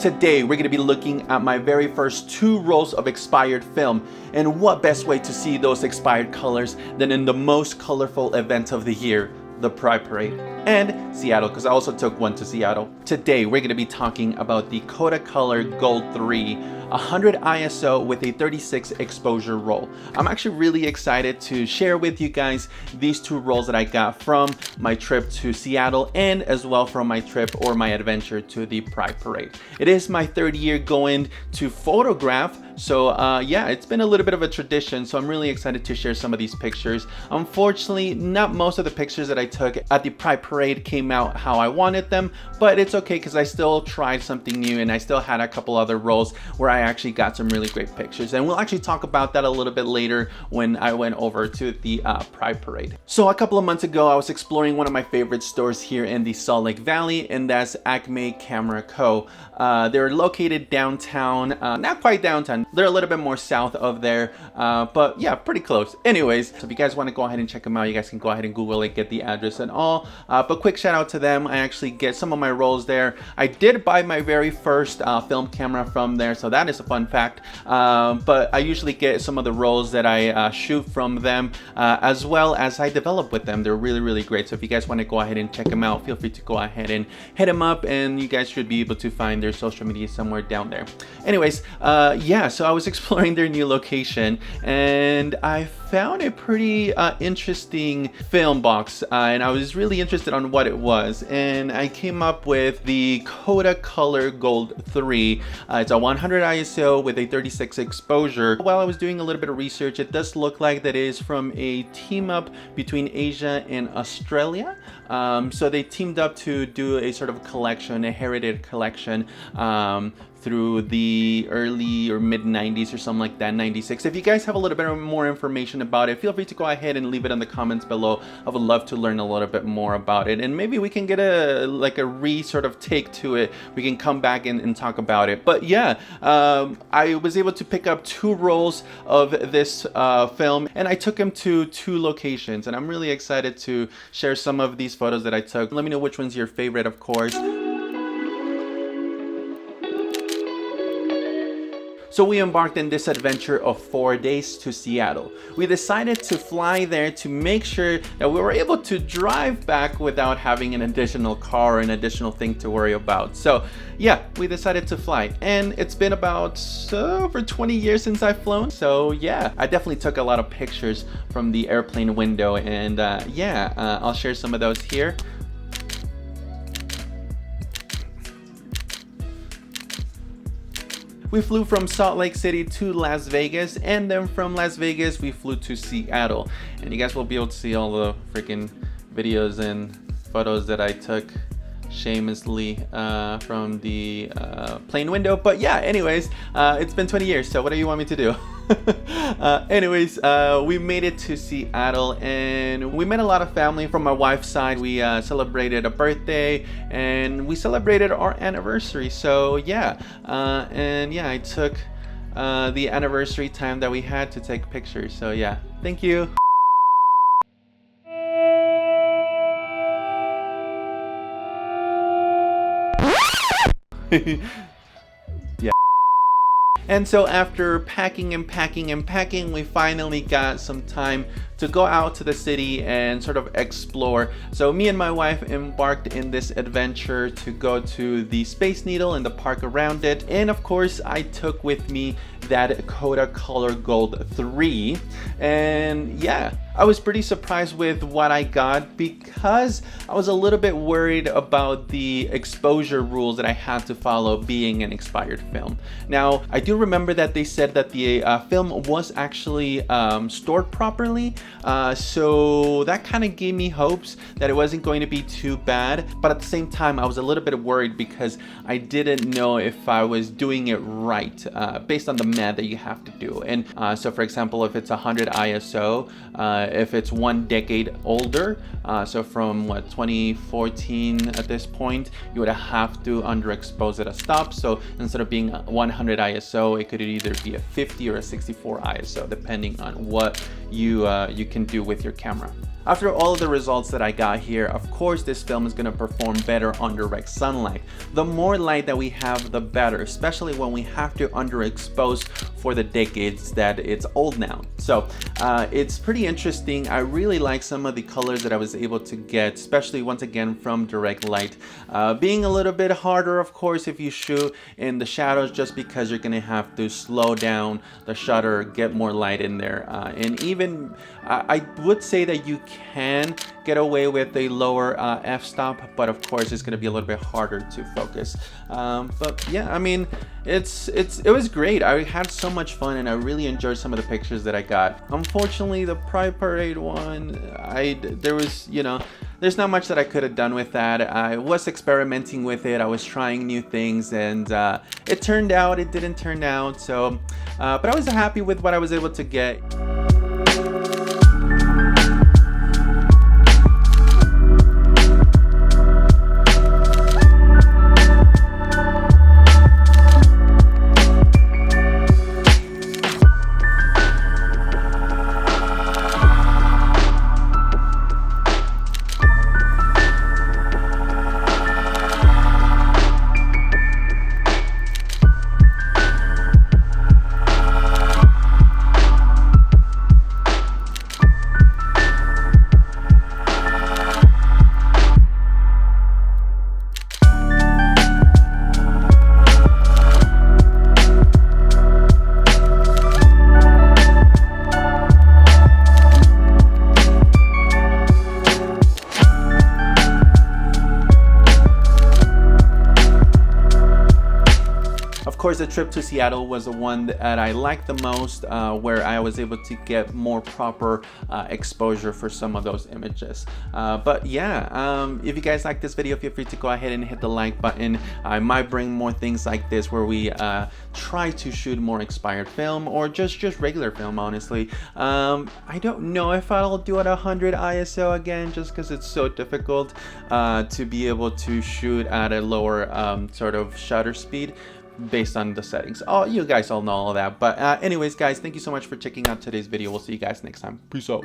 Today, we're going to be looking at my very first 2 rolls of expired film, and what best way to see those expired colors than in the most colorful event of the year, the Pride Parade, and Seattle, because I also took one to Seattle. Today, we're going to be talking about the KODAK Color Gold 3 100 ISO with a 36 exposure roll. I'm actually really excited to share with you guys these 2 rolls that I got from my trip to Seattle and as well from my trip or my adventure to the Pride Parade. It is my 3rd year going to photograph, so yeah, it's been a little bit of a tradition, so I'm really excited to share some of these pictures. Unfortunately, not most of the pictures that I took at the Pride Parade came out how I wanted them, but it's okay because I still tried something new and I still had a couple other rolls where I actually got some really great pictures, and we'll actually talk about that a little bit later when I went over to the Pride Parade. So a couple of months ago, I was exploring one of my favorite stores here in the Salt Lake Valley, and that's Acme Camera Co. They're located downtown, not quite downtown, they're a little bit more south of there, but yeah, pretty close. Anyways, so if you guys want to go ahead and check them out, you guys can go ahead and Google it, get the address and all, but quick shout out to them. I actually get some of my rolls there. I did buy my very first film camera from there, so that is a fun fact, but I usually get some of the rolls that I shoot from them, as well as I develop with them. They're really great, so if you guys want to go ahead and check them out, feel free to go ahead and hit them up, and you guys should be able to find their social media somewhere down there. Anyways, yeah, so I was exploring their new location and I found a pretty interesting film box, and I was really interested on what it was, and I came up with the KODAK Color Gold 3. It's a 100 ISO with a 36 exposure. While I was doing a little bit of research, it does look like that is from a team up between Asia and Australia. So they teamed up to do a sort of collection, a heritage collection, through the early or mid 90s or something like that, 96. If you guys have a little bit more information about it, feel free to go ahead and leave it in the comments below. I would love to learn a little bit more about it, and maybe we can get a sort of take to it. We can come back and talk about it. But yeah, I was able to pick up 2 rolls of this film, and I took them to 2 locations, and I'm really excited to share some of these photos that I took. Let me know which one's your favorite, of course. So we embarked in this adventure of 4 days to Seattle. We decided to fly there to make sure that we were able to drive back without having an additional car or an additional thing to worry about. So yeah, we decided to fly, and it's been about over 20 years since I've flown. So yeah, I definitely took a lot of pictures from the airplane window, and yeah, I'll share some of those here. We flew from Salt Lake City to Las Vegas, and then from Las Vegas we flew to Seattle, and you guys will be able to see all the freaking videos and photos that I took shamelessly from the plane window. But yeah, anyways, it's been 20 years, so what do you want me to do? Anyways, we made it to Seattle, and we met a lot of family from my wife's side. We celebrated a birthday, and we celebrated our anniversary. So yeah, and yeah, I took the anniversary time that we had to take pictures. So yeah, thank you. Yeah. And so after packing and packing and packing, we finally got some time to go out to the city and sort of explore. So me and my wife embarked in this adventure to go to the Space Needle and the park around it. And of course, I took with me that KODAK Color Gold 3. And yeah, I was pretty surprised with what I got because I was a little bit worried about the exposure rules that I had to follow being an expired film. Now, I do remember that they said that the film was actually stored properly, so that kind of gave me hopes that it wasn't going to be too bad. But at the same time, I was a little bit worried because I didn't know if I was doing it right based on the math that you have to do. And so for example, if it's 100 ISO, if it's 1 decade older, so from what, 2014 at this point, you would have to underexpose at a stop. So instead of being 100 ISO, it could either be a 50 or a 64 ISO, depending on what you can do with your camera. After all of the results that I got here, of course this film is going to perform better under direct sunlight. The more light that we have, the better, especially when we have to underexpose for the decades that it's old now. So it's pretty interesting. I really like some of the colors that I was able to get, especially once again from direct light. Being a little bit harder, of course, if you shoot in the shadows, just because you're going to have to slow down the shutter, get more light in there. And even I would say that you can get away with a lower f-stop, but of course it's going to be a little bit harder to focus. But yeah, I mean, it was great. I had so much fun and I really enjoyed some of the pictures that I got. Unfortunately, the Pride Parade one, there was, you know, there's not much that I could have done with that. I was experimenting with it. I was trying new things, and it turned out, it didn't turn out. So, but I was happy with what I was able to get. Of course, the trip to Seattle was the one that I liked the most, where I was able to get more proper exposure for some of those images. But yeah, if you guys like this video, feel free to go ahead and hit the like button. I might bring more things like this where we try to shoot more expired film, or just regular film, honestly. I don't know if I'll do it 100 ISO again, just because it's so difficult to be able to shoot at a lower sort of shutter speed based on the settings. Oh, you guys all know all of that. But anyways, guys, thank you so much for checking out today's video. We'll see you guys next time. Peace out.